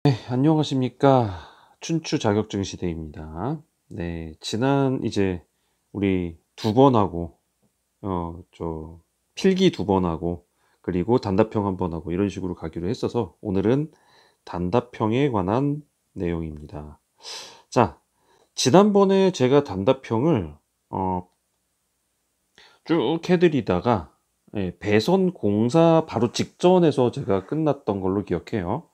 네, 안녕하십니까. 춘추 자격증 시대입니다. 네, 지난 이제 우리 두 번 하고, 필기 두 번 하고, 그리고 단답형 한 번 하고, 이런 식으로 가기로 했어서 오늘은 단답형에 관한 내용입니다. 자, 지난번에 제가 단답형을 어, 쭉 해드리다가 배선 공사 바로 직전에서 제가 끝났던 걸로 기억해요.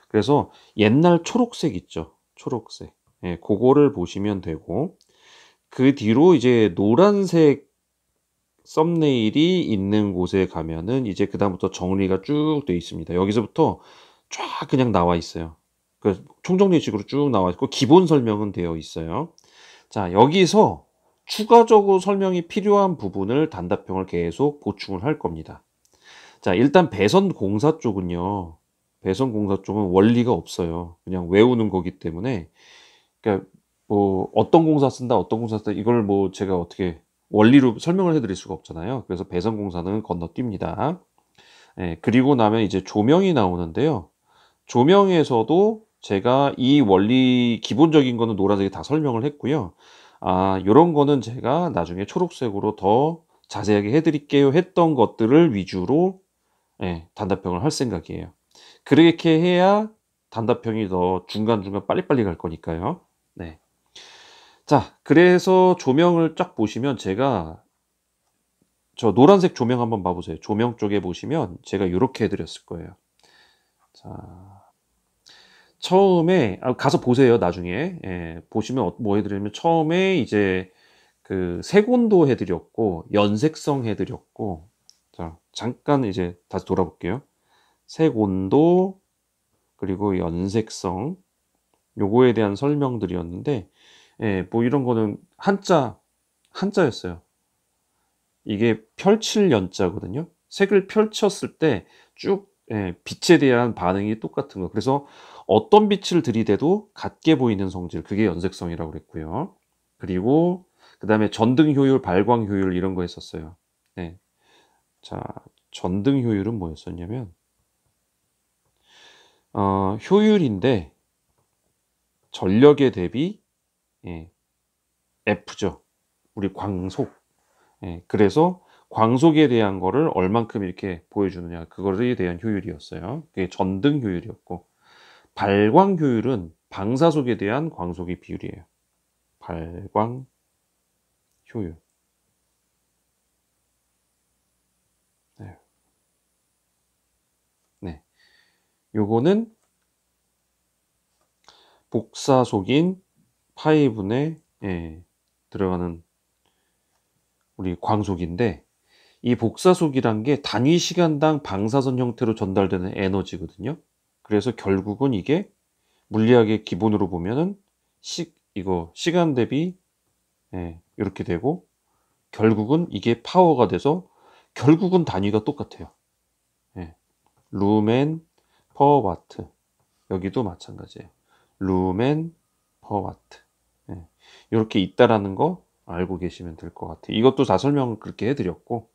그래서 옛날 초록색 있죠. 초록색. 예, 그거를 보시면 되고 그 뒤로 이제 노란색 썸네일이 있는 곳에 가면은 이제 그다음부터 정리가 쭉 돼 있습니다. 여기서부터 쫙 그냥 나와 있어요. 그 총정리식으로 쭉 나와 있고 기본 설명은 되어 있어요. 자, 여기서 추가적으로 설명이 필요한 부분을 단답형을 계속 보충을 할 겁니다. 자, 일단 배선 공사 쪽은요. 배선 공사 쪽은 원리가 없어요. 그냥 외우는 거기 때문에 그러니까 뭐 어떤 공사 쓴다, 어떤 공사 쓴다 이걸 뭐 제가 어떻게 원리로 설명을 해 드릴 수가 없잖아요. 그래서 배선 공사는 건너뜁니다. 예, 그리고 나면 이제 조명이 나오는데요. 조명에서도 제가 이 원리 기본적인 거는 노란색에 다 설명을 했고요. 아, 요런 거는 제가 나중에 초록색으로 더 자세하게 해 드릴게요 했던 것들을 위주로 단답형을 할 생각이에요. 그렇게 해야 단답형이 더 중간중간 빨리빨리 갈 거니까요. 네. 자, 그래서 조명을 쫙 보시면 제가 저 노란색 조명 한번 봐 보세요. 조명 쪽에 보시면 제가 요렇게 해 드렸을 거예요. 자, 처음에 가서 보세요, 나중에. 예, 보시면 뭐 해 드리냐면 처음에 이제 그 색온도 해 드렸고 연색성 해 드렸고 자, 잠깐 이제 다시 돌아볼게요. 색온도 그리고 연색성 요거에 대한 설명들이었는데 뭐 이런 거는 한자였어요. 이게 펼칠 연자거든요. 색을 펼쳤을 때 쭉 빛에 대한 반응이 똑같은 거. 그래서 어떤 빛을 들이대도 같게 보이는 성질 그게 연색성이라고 그랬고요. 그리고 그다음에 전등 효율, 발광 효율 이런 거 했었어요. 네. 자, 전등 효율은 뭐였었냐면 효율인데 전력에 대비 예 F죠. 우리 광속. 예. 그래서 광속에 대한 거를 얼만큼 이렇게 보여주느냐 그거에 대한 효율이었어요. 그게 전등 효율이었고 발광 효율은 방사속에 대한 광속의 비율이에요. 발광 효율. 네. 네. 요거는 복사속인 파이분에 들어가는 우리 광속인데 이 복사속이란 게 단위 시간당 방사선 형태로 전달되는 에너지거든요. 그래서 결국은 이게 물리학의 기본으로 보면은 이거 시간 대비 요렇게 되고 결국은 이게 파워가 돼서 결국은 단위가 똑같아요. 예. 루멘 퍼 와트. 여기도 마찬가지예요. 루멘 퍼 와트. 예. 요렇게 있다라는 거 알고 계시면 될 것 같아요. 이것도 다 설명을 그렇게 해 드렸고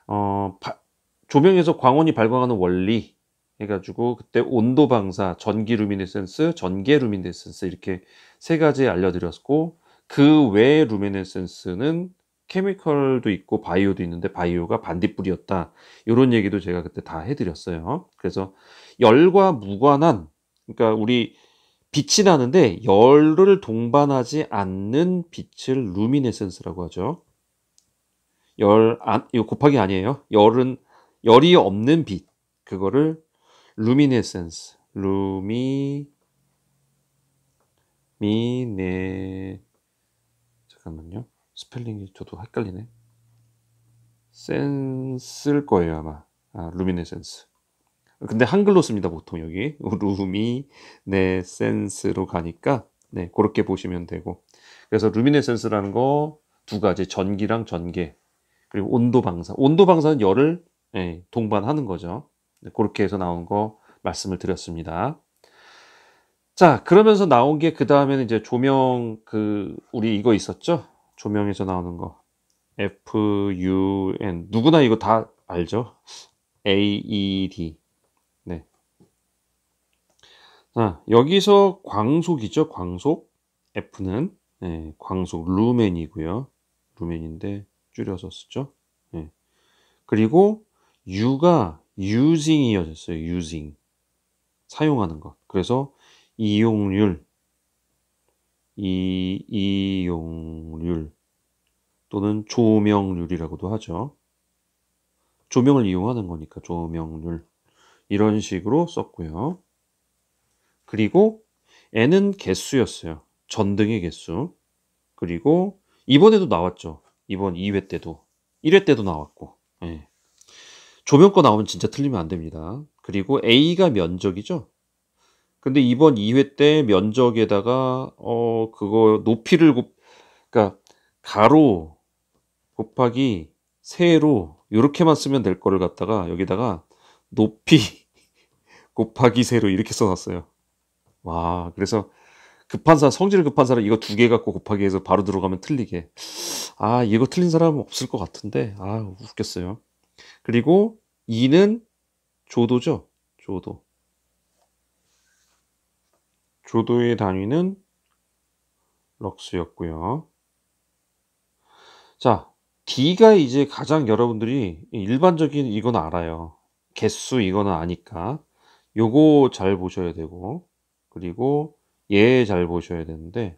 어 바 조명에서 광원이 발광하는 원리 해 가지고 그때 온도 방사, 전기 루미네센스, 전개 루미네센스 이렇게 세 가지 알려 드렸고 그 외의 루미네센스는 케미컬도 있고 바이오도 있는데 바이오가 반딧불이었다. 요런 얘기도 제가 그때 다 해 드렸어요. 그래서 열과 무관한 그러니까 우리 빛이 나는데 열을 동반하지 않는 빛을 루미네센스라고 하죠. 이거 곱하기 아니에요. 열이 없는 빛. 그거를 루미네센스. 미네 잠깐만요. 스펠링이 저도 헷갈리네. 센스일 거예요, 아마. 아, 루미네센스. 근데 한글로 씁니다, 보통 여기. 루미네센스로 가니까 네, 그렇게 보시면 되고. 그래서 루미네센스라는 거 두 가지 전기랑 전개. 그리고 온도 방사. 온도 방사는 열을 동반하는 거죠. 네, 그렇게 해서 나온 거 말씀을 드렸습니다. 자, 그러면서 나온 게 그다음에는 이제 조명 우리 이거 있었죠? 조명에서 나오는 거. FUN. 누구나 이거 다 알죠? AED. 네. 자, 여기서 광속이죠. 광속. F는 광속 루멘이고요. 루멘인데 줄여서 쓰죠. 그리고 U가 using이어졌어요. using. 사용하는 것. 그래서 이용률, 이용률 또는 조명률이라고도 하죠. 조명을 이용하는 거니까 조명률. 이런 식으로 썼고요. 그리고 N은 개수였어요. 전등의 개수. 그리고 이번에도 나왔죠. 이번 2회 때도. 1회 때도 나왔고. 조명 거 나오면 진짜 틀리면 안 됩니다. 그리고 A가 면적이죠. 근데 이번 2회 때 면적에다가 그거 높이를 그러니까 가로 곱하기 세로 요렇게만 쓰면 될 거를 갖다가 여기다가 높이 곱하기 세로 이렇게 써놨어요. 와, 그래서 성질 급한 사람 이거 두 개 갖고 곱하기 해서 바로 들어가면 틀리게. 아, 이거 틀린 사람은 없을 것 같은데. 아, 웃겼어요. 그리고 2는 조도죠. 조도. 조도의 단위는 럭스였고요. 자, D가 이제 가장 여러분들이 일반적인 이건 알아요. 개수 이거는 아니까. 요거 잘 보셔야 되고, 그리고 얘 잘 보셔야 되는데,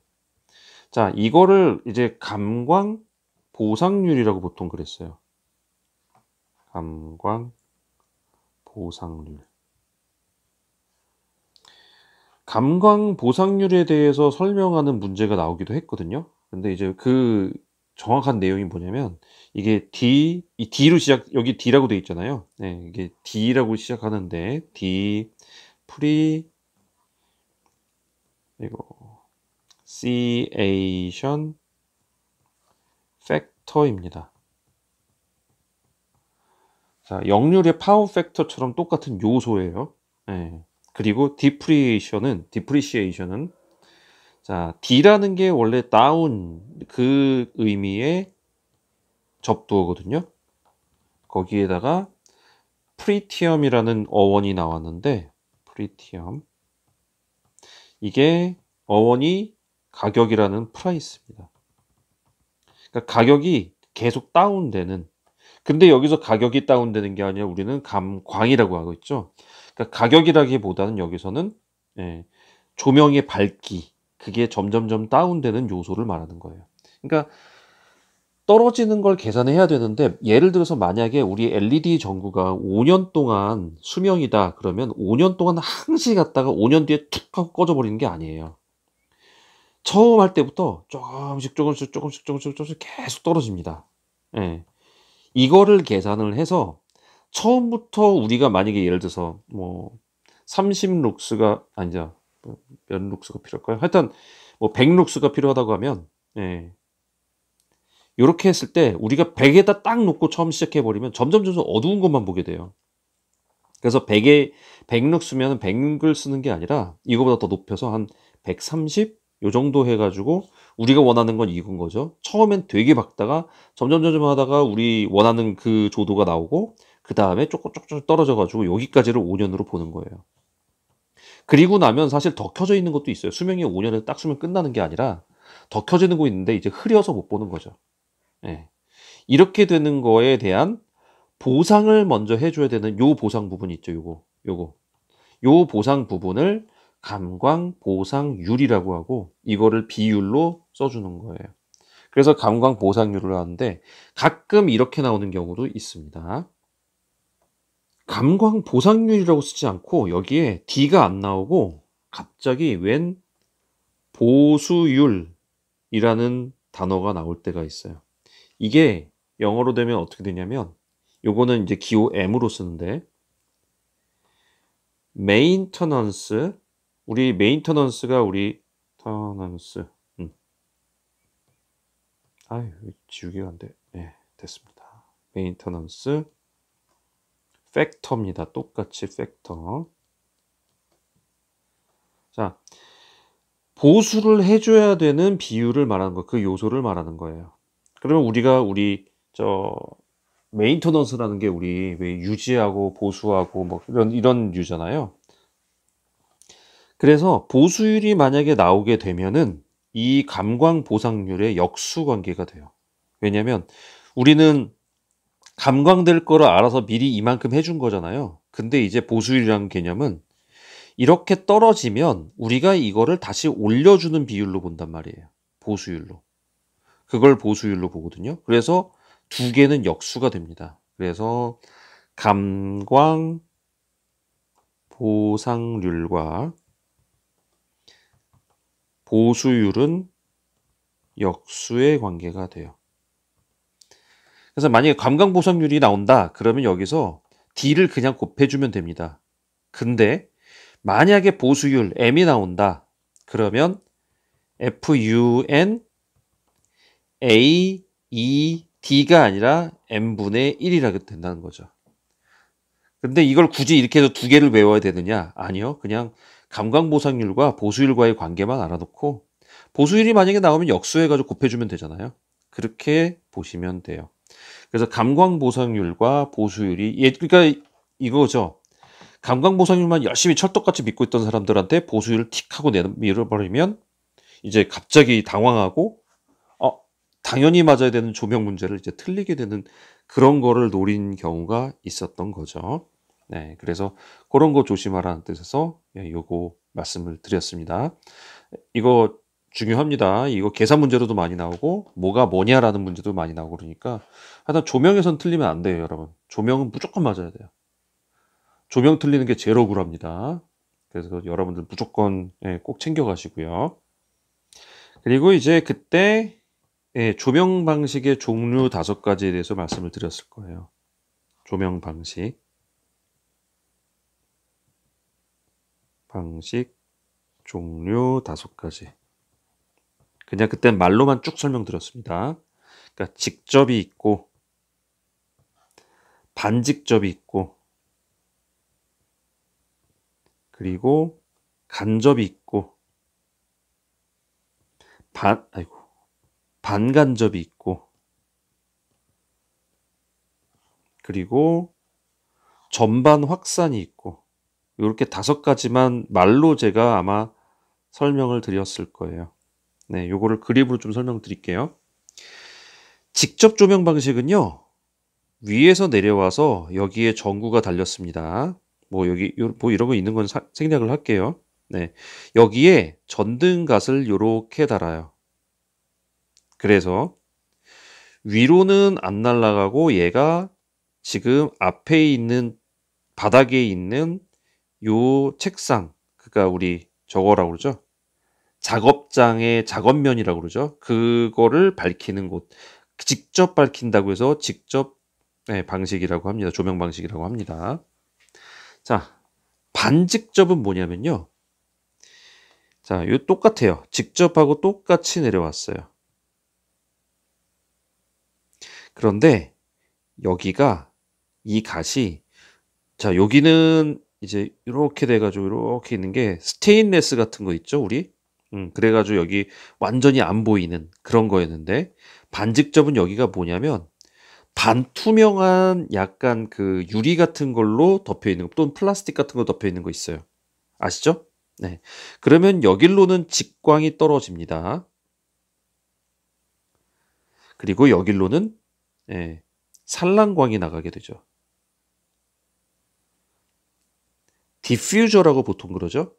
자, 이거를 이제 감광 보상률이라고 보통 그랬어요. 감광 보상률. 감광 보상률에 대해서 설명하는 문제가 나오기도 했거든요. 근데 이제 그 정확한 내용이 뭐냐면 이게 이 D로 여기 D라고 돼 있잖아요. 이게 D라고 시작하는데 Depreciation Factor입니다. 자, 역률의 파워 팩터처럼 똑같은 요소예요. 그리고 depreciation은 자, D라는 게 원래 다운 그 의미의 접두어거든요. 거기에다가 프리티엄이라는 어원이 나왔는데 프리티엄 이게 어원이 가격이라는 프라이스입니다. 그러니까 가격이 계속 다운되는 근데 여기서 가격이 다운되는 게 아니라 우리는 감광이라고 하고 있죠. 그러니까 가격이라기보다는 여기서는 조명의 밝기 그게 점점점 다운되는 요소를 말하는 거예요. 그러니까 떨어지는 걸 계산해야 되는데 예를 들어서 만약에 우리 LED 전구가 5년 동안 수명이다 그러면 5년 동안 항시 갔다가 5년 뒤에 툭 하고 꺼져 버리는 게 아니에요. 처음 할 때부터 조금씩 계속 떨어집니다. 이거를 계산을 해서 처음부터 우리가 만약에 예를 들어서 뭐 30룩스가 아니죠. 몇 룩스가 필요할까요? 하여튼 뭐 100룩스가 필요하다고 하면 요렇게 했을 때 우리가 100에다 딱 놓고 처음 시작해 버리면 점점 어두운 것만 보게 돼요. 그래서 100룩스면 100을 쓰는 게 아니라 이거보다 더 높여서 한 130 요 정도 해 가지고 우리가 원하는 건 이건 거죠. 처음엔 되게 밝다가 점점 하다가 우리 원하는 그 조도가 나오고 그다음에 조금 떨어져 가지고 여기까지를 5년으로 보는 거예요. 그리고 나면 사실 더 켜져 있는 것도 있어요. 수명이 5년에 딱 쓰면 끝나는 게 아니라 더 켜지는 거 있는데 이제 흐려서 못 보는 거죠. 이렇게 되는 거에 대한 보상을 먼저 해줘야 되는 요 보상 부분이 있죠. 요 보상 부분을 감광 보상률이라고 하고 이거를 비율로 써주는 거예요. 그래서 감광 보상률을 하는데 가끔 이렇게 나오는 경우도 있습니다. 감광 보상률이라고 쓰지 않고 여기에 D가 안 나오고 갑자기 웬 보수율이라는 단어가 나올 때가 있어요. 이게 영어로 되면 어떻게 되냐면 요거는 이제 기호 M으로 쓰는데 maintenance 우리 maintenance가 우리 테넌스 아유 지우개가 안 돼. 됐습니다. maintenance 팩터입니다. 똑같이 팩터. 자, 보수를 해줘야 되는 비율을 말하는 거, 그 요소를 말하는 거예요. 그러면 우리 메인터넌스라는 게 우리 왜 유지하고 보수하고 뭐 이런 유잖아요. 그래서 보수율이 만약에 나오게 되면은 이 감광 보상률의 역수 관계가 돼요. 왜냐면 우리는 감광될 거를 알아서 미리 이만큼 해준 거잖아요. 근데 이제 보수율이라는 개념은 이렇게 떨어지면 우리가 이거를 다시 올려주는 비율로 본단 말이에요. 보수율로. 그걸 보수율로 보거든요. 그래서 두 개는 역수가 됩니다. 그래서 감광 보상률과 보수율은 역수의 관계가 돼요. 그래서 만약에 감광 보상률이 나온다. 그러면 여기서 D를 그냥 곱해주면 됩니다. 근데 만약에 보수율 M이 나온다. 그러면 FUN A, E, D가 아니라 M분의 1이라고 된다는 거죠. 근데 이걸 굳이 이렇게 해서 두 개를 외워야 되느냐? 아니요. 그냥 감광보상률과 보수율과의 관계만 알아놓고 보수율이 만약에 나오면 역수해가지고 곱해주면 되잖아요. 그렇게 보시면 돼요. 그래서 감광보상률과 보수율이 그러니까 이거죠. 감광보상률만 열심히 찰떡같이 믿고 있던 사람들한테 보수율을 틱 하고 밀어버리면 이제 갑자기 당황하고 당연히 맞아야 되는 조명 문제를 이제 틀리게 되는 그런 거를 노린 경우가 있었던 거죠. 네, 그래서 그런 거 조심하라는 뜻에서 요거 말씀을 드렸습니다. 이거 중요합니다. 이거 계산 문제로도 많이 나오고 뭐가 뭐냐라는 문제도 많이 나오고 그러니까 하여튼 조명에선 틀리면 안 돼요, 여러분. 조명은 무조건 맞아야 돼요. 조명 틀리는 게 제일 억울합니다. 그래서 여러분들 무조건 꼭 챙겨가시고요. 그리고 이제 그때 조명 방식의 종류 5가지에 대해서 말씀을 드렸을 거예요. 조명 방식, 종류 5가지. 그냥 그땐 말로만 쭉 설명드렸습니다. 그러니까 직접이 있고, 반직접이 있고, 그리고 간접이 있고, 반간접이 있고, 그리고 전반 확산이 있고, 이렇게 5가지만 말로 제가 아마 설명을 드렸을 거예요. 네, 요거를 그림으로 좀 설명드릴게요. 직접 조명 방식은요, 위에서 내려와서 여기에 전구가 달렸습니다. 뭐 여기 뭐 이런 거 있는 건 생략을 할게요. 네, 여기에 전등갓을 요렇게 달아요. 그래서 위로는 안 날아가고 얘가 지금 앞에 있는 바닥에 있는 요 책상, 그러니까 우리 저거라고 그러죠. 작업장의 작업면이라고 그러죠. 그거를 밝히는 곳. 직접 밝힌다고 해서 직접 방식이라고 합니다. 조명 방식이라고 합니다. 자, 반직접은 뭐냐면요. 자, 요 똑같아요. 직접하고 똑같이 내려왔어요. 그런데 여기가 이 갓이 자, 여기는 이제 이렇게 돼가지고 이렇게 있는 게 스테인레스 같은 거 있죠, 우리? 그래가지고 여기 완전히 안 보이는 그런 거였는데 반직접은 여기가 뭐냐면 반투명한 약간 그 유리 같은 걸로 덮여 있는 거 또는 플라스틱 같은 거 덮여 있는 거 있어요. 아시죠? 네. 그러면 여길로는 직광이 떨어집니다. 그리고 여길로는 산란광이 나가게 되죠. 디퓨저라고 보통 그러죠.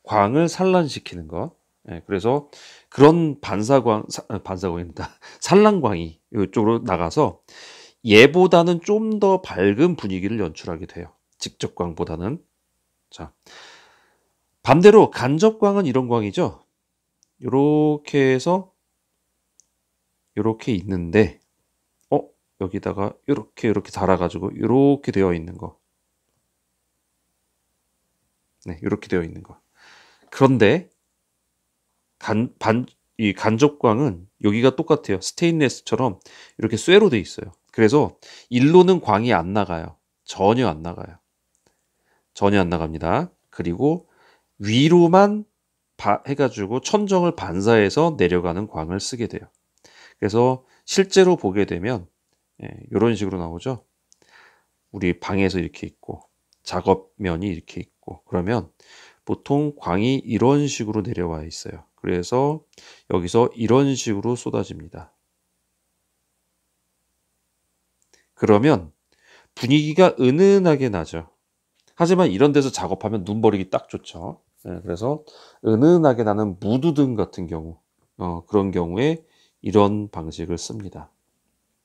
광을 산란시키는 거. 그래서 그런 반사광입니다. 산란광이 이쪽으로 나가서 얘보다는 좀 더 밝은 분위기를 연출하게 돼요. 직접광보다는. 자, 반대로 간접광은 이런 광이죠. 요렇게 해서 요렇게 있는데 여기다가 이렇게 드아가지고 이렇게 되어 있는 거. 네, 이렇게 되어 있는 거. 그런데 이 간접광은 여기가 똑같아요. 스테인레스처럼 이렇게 쇠로 돼 있어요. 그래서 일로는 광이 안 나가요. 전혀 안 나가요. 전혀 안 나갑니다. 그리고 위로만 해가지고 천정을 반사해서 내려가는 광을 쓰게 돼요. 그래서 실제로 보게 되면 이런 식으로 나오죠. 우리 방에서 이렇게 있고 작업면이 이렇게 있고 그러면 보통 광이 이런 식으로 내려와 있어요. 그래서 여기서 이런 식으로 쏟아집니다. 그러면 분위기가 은은하게 나죠. 하지만 이런 데서 작업하면 눈 버리기 딱 좋죠. 그래서 은은하게 나는 무드등 같은 경우, 그런 경우에 이런 방식을 씁니다.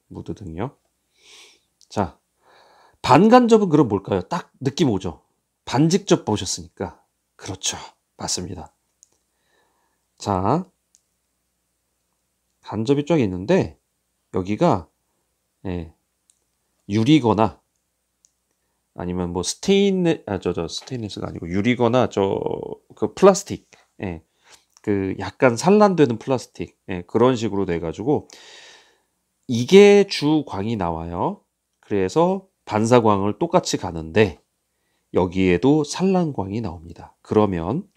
무드등이요. 자, 반간접은 그럼 뭘까요? 딱 느낌 오죠? 반직접 보셨으니까. 그렇죠. 맞습니다. 자, 간접이 쫙 있는데 여기가 유리거나 아니면 뭐 스테인리스가 아니고 유리거나 그 플라스틱, 그 약간 산란되는 플라스틱, 그런 식으로 돼 가지고 이게 주광이 나와요. 그래서 반사광을 똑같이 가는데 여기에도 산란광이 나옵니다. 그러면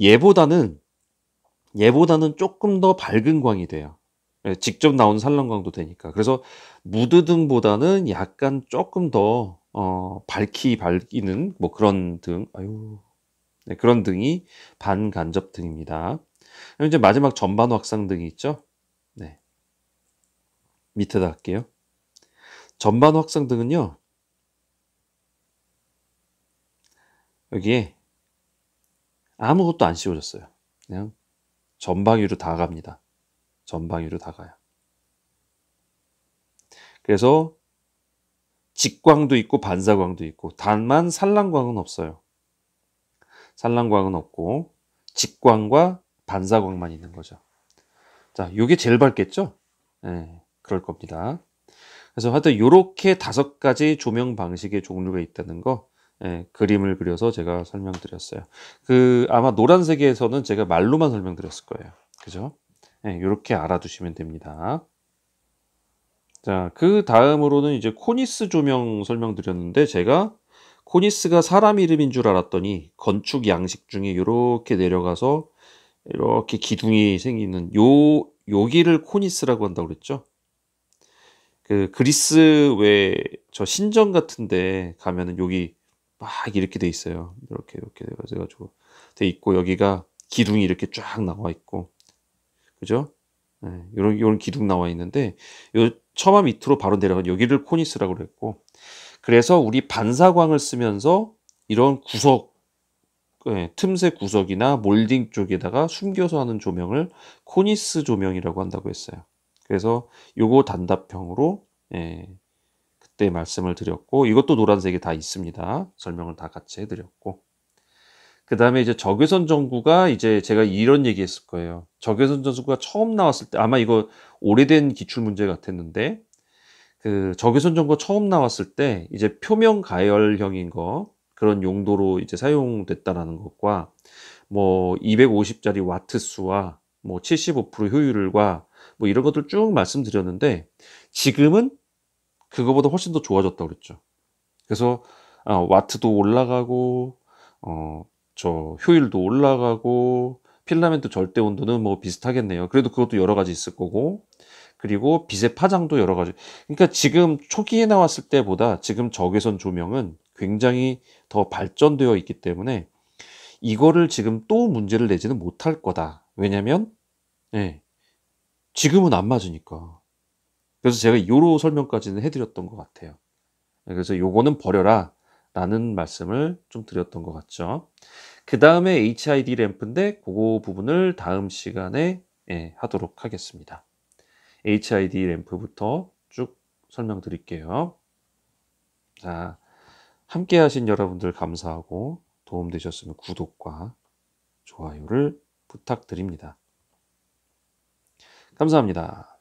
얘보다는 조금 더 밝은 광이 돼요. 직접 나온 산란광도 되니까. 그래서 무드등보다는 약간 조금 더 밝히는 뭐 그런 등, 그런 등이 반간접등입니다. 그럼 이제 마지막 전반 확상등이 있죠. 네, 밑에다 할게요. 전반 확상등은요, 여기에 아무것도 안 씌워졌어요. 그냥 전방위로 다 갑니다. 전방위로 다 가요. 그래서 직광도 있고 반사광도 있고, 다만 산란광은 없어요. 산란광은 없고 직광과 반사광만 있는 거죠. 자, 요게 제일 밝겠죠? 그럴 겁니다. 그래서 하여튼 요렇게 5가지 조명 방식의 종류가 있다는 거, 그림을 그려서 제가 설명드렸어요. 아마 노란색에서는 제가 말로만 설명드렸을 거예요. 그죠? 요렇게 알아두시면 됩니다. 자, 그 다음으로는 이제 코니스 조명 설명드렸는데, 제가 코니스가 사람 이름인 줄 알았더니 건축 양식 중에 이렇게 내려가서 이렇게 기둥이 생기는 여기를 코니스라고 한다고 그랬죠. 그 그리스 왜 저 신전 같은데 가면은 여기 막 이렇게 돼 있어요. 이렇게 돼가지고 돼 있고 여기가 기둥이 이렇게 쫙 나와 있고, 그죠? 요런 기둥 나와 있는데 요 처마 밑으로 바로 내려간 여기를 코니스라고 그랬고, 그래서 우리 반사광을 쓰면서 이런 구석, 틈새 구석이나 몰딩 쪽에다가 숨겨서 하는 조명을 코니스 조명이라고 한다고 했어요. 그래서 요거 단답형으로 그때 말씀을 드렸고, 이것도 노란색이 다 있습니다. 설명을 다 같이 해드렸고, 그 다음에 이제 적외선 전구가, 이제 제가 이런 얘기 했을 거예요. 적외선 전구가 처음 나왔을 때, 아마 이거 오래된 기출문제 같았는데, 그 적외선 전구가 처음 나왔을 때 이제 표면 가열형인 거, 그런 용도로 이제 사용됐다라는 것과, 뭐 250짜리 와트 수와 뭐 75% 효율과 뭐 이런 것들 쭉 말씀드렸는데, 지금은 그거보다 훨씬 더 좋아졌다고 그랬죠. 그래서 와트도 올라가고, 저 효율도 올라가고, 필라멘트 절대 온도는 뭐 비슷하겠네요. 그래도 그것도 여러 가지 있을 거고, 그리고 빛의 파장도 여러 가지. 그러니까 지금 초기에 나왔을 때보다 지금 적외선 조명은 굉장히 더 발전되어 있기 때문에 이거를 지금 또 문제를 내지는 못할 거다. 왜냐면 지금은 안 맞으니까. 그래서 제가 요로 설명까지는 해드렸던 것 같아요. 그래서 요거는 버려라 라는 말씀을 좀 드렸던 것 같죠. 그 다음에 HID 램프인데 그거 부분을 다음 시간에 하도록 하겠습니다. HID 램프부터 쭉 설명드릴게요. 자, 함께 하신 여러분들 감사하고, 도움되셨으면 구독과 좋아요를 부탁드립니다. 감사합니다.